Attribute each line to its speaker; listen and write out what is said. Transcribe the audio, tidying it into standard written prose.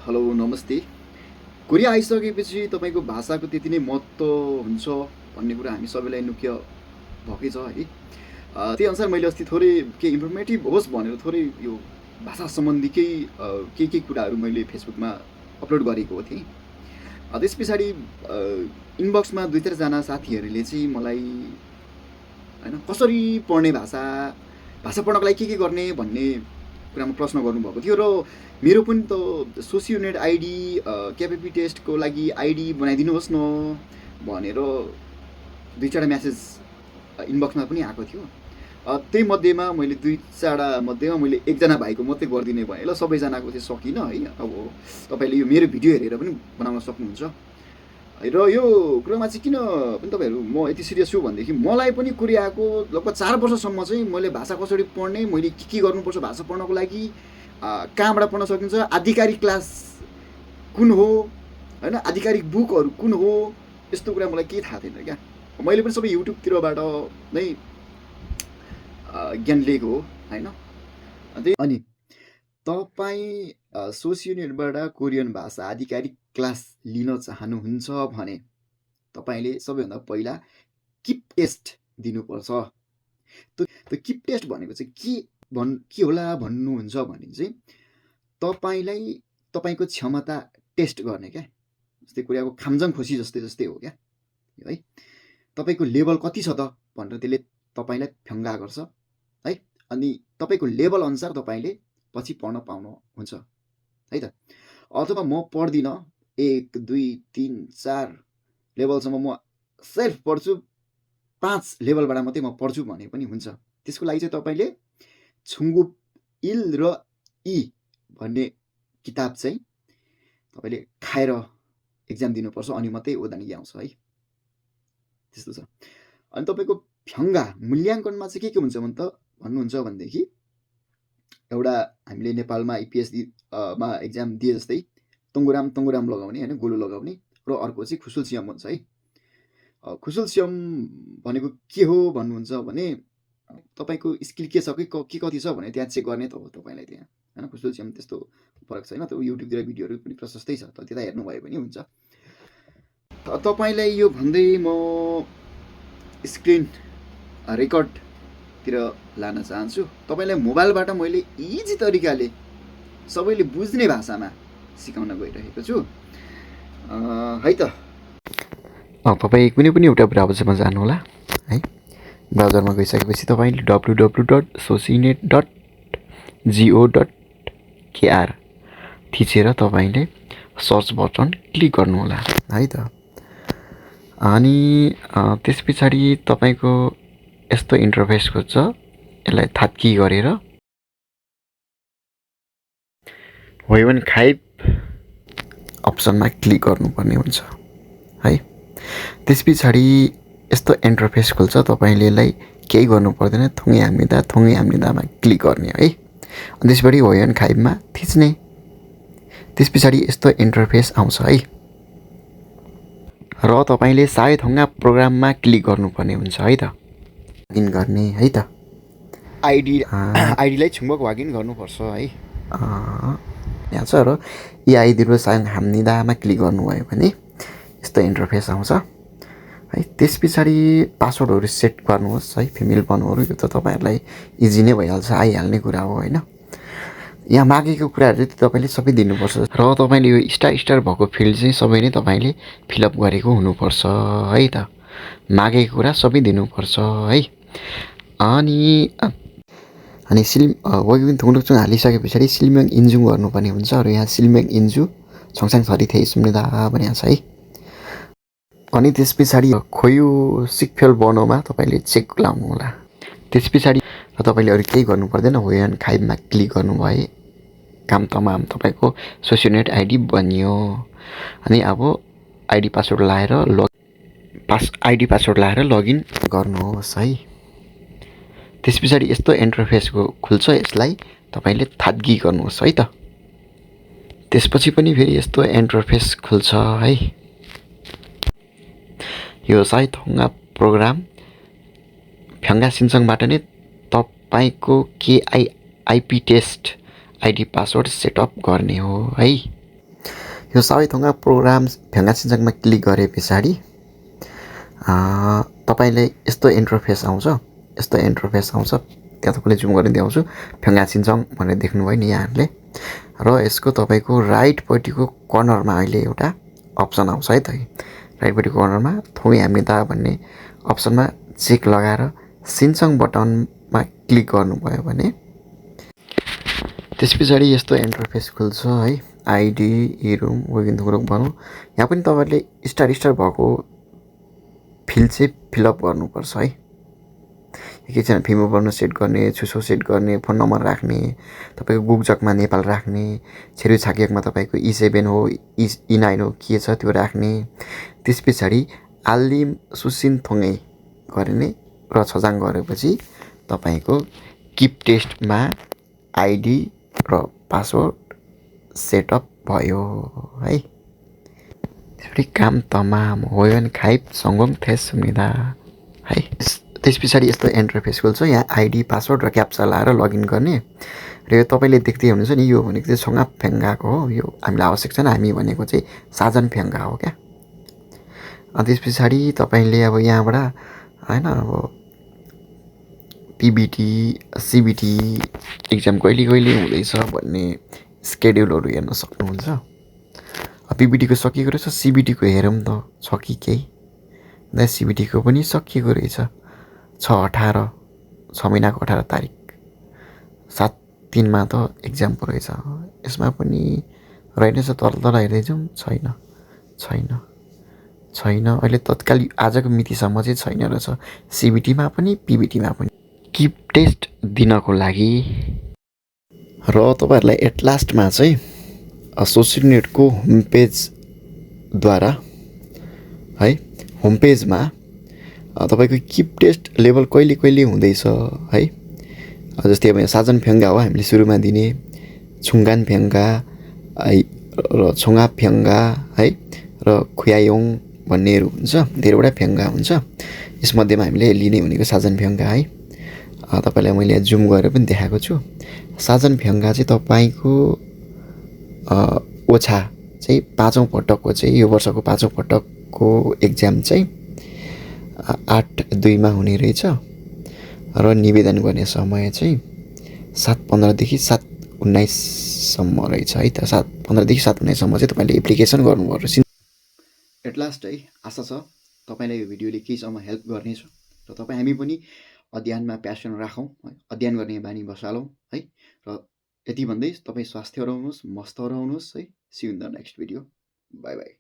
Speaker 1: Hello नमस्ते। Korea आइसकेपछि तपाईँको भाषाको त्यति नै महत्त्व हुन्छ भन्ने कुरा हामी सबैलाई नुक्य भएकै छ है। त्यही अनुसार मैले अस्ति थोरै केही इन्फर्मेटिभ होस् भनेर थोरै यो भाषा सम्बन्धी केही कुराहरू मैले फेसबुकमा अपलोड गरेको थिएँ। त्यस पछाडि इनबक्समा 2-3 जना साथीहरूले चाहिँ मलाई होइन कसरी पढ्ने भाषा पढ्नको लागि के गर्ने भन्ने कुरामा प्रश्न गर्नुभएको थियो र मेरो पनि त सोसियोनेट आइडी केपिपी टेस्टको लागि आइडी बनाइदिनुहोस् न भनेर 2-4 म्यासेज इनबक्समा पनि आएको थियो। त्यही मध्येमा मैले 2-4 मध्येमा मैले 1जना भाइको मात्रै गरिदिने भएँ ल, सबैजनाको चाहिँ सकिनँ है। अब तपाईँले यो मेरो भिडियो हेरेर पनि बनाउन सक्नुहुन्छ र यो कुरामा चाहिँ किन पनि तपाईँहरू म यति सिरियस छु भनेदेखि मलाई पनि कोरियाको लगभग 4 वर्षसम्म चाहिँ मैले भाषा कसरी पढ्ने, मैले के गर्नुपर्छ भाषा पढ्नको लागि, कहाँबाट पढ्न सकिन्छ, आधिकारिक क्लास कुन हो होइन, आधिकारिक बुकहरू कुन हो, यस्तो कुरा मलाई केही थाहा थिएन क्या। मैले पनि सबै युट्युबतिरबाट नै ज्ञान लिएको हो होइन। अनि तपाईँ सोसियोनेटबाट कोरियन भाषा आधिकारिक क्लास लिन चाहनुहुन्छ भने तपाईँले सबैभन्दा पहिला किप टेस्ट दिनुपर्छ। त्यो किप टेस्ट भनेको चाहिँ के होला भन्नुहुन्छ भने चाहिँ तपाईँलाई तपाईँको क्षमता टेस्ट गर्ने क्या। जस्तै कोरियाको खामजाङ खोसी जस्तै हो क्या है। तपाईँको लेभल कति छ त भनेर त्यसले तपाईँलाई फ्याङ्गा गर्छ है। अनि तपाईँको लेभल अनुसार तपाईँले पछि पढ्न पाउनुहुन्छ है त। अथवा म पढ्दिनँ 1 2 3 4 लेभलसम्म म सेल्फ पढ्छु, 5 लेभलबाट मात्रै म पढ्छु भने पनि हुन्छ। त्यसको लागि चाहिँ तपाईँले छुङ्गुप इल र इ भन्ने किताब चाहिँ तपाईँले खाएर एक्जाम दिनुपर्छ, अनि मात्रै ओदानी आउँछ है। त्यस्तो छ। अनि तपाईँको फ्याङ्गा मूल्याङ्कनमा चाहिँ के हुन्छ भन्नुहुन्छ भनेदेखि एउटा हामीले नेपालमा आइपिएस मा एक्जाम दिए जस्तै तङ्गुराम लगाउने होइन, गोलो लगाउने, र अर्को चाहिँ खुसुल सियम हुन्छ है। खुसुल सियम भनेको के हो भन्नुहुन्छ भने तपाईँको स्किल के छ कि कति छ भने त्यहाँ चेक गर्ने त हो तपाईँलाई त्यहाँ होइन। खुसुल सियम त्यस्तो फरक छैन, त्यो युट्युबतिर भिडियोहरू पनि प्रशस्तै छ, त त्यता हेर्नुभयो पनि हुन्छ। तपाईँलाई यो भन्दै म स्क्रिन रेकर्डतिर लान चाहन्छु। तपाईँलाई मोबाइलबाट मैले इजी तरिकाले सबैले बुझ्ने भाषामा सिकाउन गइरहेको छु है त।
Speaker 2: तपाईँ कुनै पनि एउटा ब्राउजरमा जानुहोला है। ब्राउजरमा गइसकेपछि तपाईँले www.socinet.go.kr थिचेर तपाईँले सर्च बटन क्लिक गर्नुहोला है त। अनि त्यस पछाडि तपाईँको यस्तो इन्टरफेस खोज्छ, यसलाई थात्की गरेर वेवन खाइब अप्सनमा क्लिक गर्नुपर्ने हुन्छ है। त्यस पछाडि यस्तो इन्टरफेस खोल्छ, तपाईँले यसलाई केही गर्नु पर्दैन, थुङ्गे हामीदामा क्लिक गर्ने है। अनि त्यसपछि वेवन खाइबमा थिच्ने। त्यस पछाडि यस्तो इन्टरफेस आउँछ है, र तपाईँले सायद हङ्गा प्रोग्राममा क्लिक गर्नुपर्ने हुन्छ है त, लगइन गर्ने है त।
Speaker 1: आइडीलाई छुम्बक वागिन गर्नुपर्छ है।
Speaker 2: यहाँ छ र यी आइडीहरू सायद हामीदामा क्लिक गर्नुभयो भने यस्तो इन्टरफेस आउँछ है। त्यस पछाडि पासवर्डहरू सेट गर्नुहोस् है, फिमेल भन्नुहरू, यो त तपाईँहरूलाई इजी नै भइहाल्छ, आइहाल्ने कुरा हो होइन। यहाँ मागेको कुराहरू चाहिँ तपाईँले सबै दिनुपर्छ, र तपाईँले यो स्टार भएको फिल्ड चाहिँ सबै नै तपाईँले फिलअप गरेको हुनुपर्छ है त। मागेको कुरा सबै दिनुपर्छ है। अनि वगिबिन थुङ्लुकचुङ हालिसके पछाडि सिलमेङ इन्जु गर्नुपर्ने हुन्छ, र यहाँ सिलमेङ इन्जु छङसाङ छरी थिए सुम्निदा भनेको छ है। अनि त्यस पछाडि खोयु सिकफेल बनोमा तपाईँले चेक लाउनु होला। त्यस पछाडि तपाईँले अरू केही गर्नु पर्दैन, वेवन खाइबमा क्लिक गर्नुभए काम तमाम तपाईँको सोसियोनेट आइडी बनियो। अनि अब आइडी पासवर्ड लाएर लगइन गर्नुहोस् है। त्यस पछाडि यस्तो इन्टरफेसको खुल्छ, यसलाई तपाईँले थात्गी गर्नुहोस् है त। त्यसपछि पनि फेरि यस्तो इन्टरफेस खुल्छ है। यो सायद हङ्गा प्रोग्राम फ्याङ्गा सिन्चङबाट नै तपाईँको IP test ID password setup गर्ने हो है। यो सावैथोङा प्रोग्राम्स फ्याङ्गा सिन्चाङमा क्लिक गरे पछाडि तपाईँले यस्तो इन्टरफेस आउँछ। त्यहाँ तपाईँले जुम गरेर देखाउँछु। फ्याङ्गा सिन्चाङ भनेर देख्नुभयो नि यहाँहरूले। र यसको तपाईँको राइटपट्टिको कर्नरमा अहिले एउटा अप्सन आउँछ है त। राइटपट्टिको कर्नरमा थोमै हाम्निदा भन्ने अप्सनमा चेक लगाएर सिन्चाङ बटनमा क्लिक गर्नुभयो भने त्यस पछाडि यस्तो इन्टरफेस खुल्छ है। आइडी इरुम वेगिन थुग्रुक भनौँ। यहाँ पनि तपाईँहरूले स्टार भएको फिल्ड चाहिँ फिलअप गर्नुपर्छ है। एकैजना फिमो पर्न सेट गर्ने, छुसो सेट गर्ने, फोन नम्बर राख्ने, तपाईँको गुकजकमा नेपाल राख्ने, छेरु छाकियकमा तपाईँको E7 हो, E9 हो के छ त्यो राख्ने। त्यस पछाडि आलिम सुसिन थोङै गर्ने र छजाङ गरेपछि तपाईँको किप टेस्टमा आइडी र पासवर्ड सेटअप भयो है। त्यसपछि काम तमाम हो भने खाइप सङ्गोङ थेस सुनिदा है। त्यस पछाडि यस्तो इन्टरफेस खुल्छ। यहाँ आइडी पासवर्ड र क्याप्चा लाएर लगइन गर्ने। र यो तपाईँले देख्दै हुनुहुन्छ नि, यो भनेको चाहिँ छङाप फ्याङ्गाको हो। यो हामीलाई आवश्यक छैन। हामी भनेको चाहिँ साजन फ्याङ्गा हो क्या। त्यस पछाडि तपाईँले अब यहाँबाट होइन अब पिबिटी सिबिटी इक्जाम कहिले हुँदैछ भन्ने स्केड्युलहरू हेर्न सक्नुहुन्छ। पिबिटीको सकिएको रहेछ, सिबिटीको हेरौँ त छ कि केही। सिबिटीको पनि सकिएको रहेछ। 6 महिनाको 18 तारिक 7/3 त एक्जाम पो रहेछ। यसमा पनि रहेनछ। तल हेर्दै जाउँ। छैन अहिले तत्काल आजको मितिसम्म चाहिँ छैन रहेछ। सिबिटीमा पनि पिबिटीमा पनि। किप टेस्ट दिनको लागि र तपाईँहरूलाई एट लास्टमा चाहिँ सोसियल नेटको होम पेजद्वारा है, होम पेजमा तपाईँको किप टेस्ट लेभल कहिले हुँदैछ है। जस्तै अब साजन फ्याङ्गा हो हामीले सुरुमा दिने, छुङ्गान फ्याङ्गा र छोङाप फ्याङ्गा है र खुयायोङ भन्नेहरू हुन्छ। धेरैवटा फ्याङ्गा हुन्छ। यसमध्येमा हामीले लिने भनेको साजन फ्याङ्गा है। तपाईँलाई मैले यहाँ जुम गरेर पनि देखाएको छु। साजन फ्याङ्गा चाहिँ तपाईँको ओछा चाहिँ 5औँ पटकको चाहिँ यो वर्षको 5औँ पटकको एक्जाम चाहिँ 8/2 हुने रहेछ। र निवेदन गर्ने समय चाहिँ 7/15 7/19 रहेछ है त। 7/15 7/19 चाहिँ तपाईँले एप्लिकेसन गर्नुपर्छ। एट लास्ट है, आशा छ तपाईँलाई यो भिडियोले केहीसम्म हेल्प गर्नेछ र हामी पनि अध्ययनमा प्यासन राखौँ, अध्ययन गर्ने बानी बसालौँ है। र यति भन्दै तपाईँ स्वास्थ्य रहनुहोस्, मस्त रहनुहोस् है। See you in the next video. Bye by.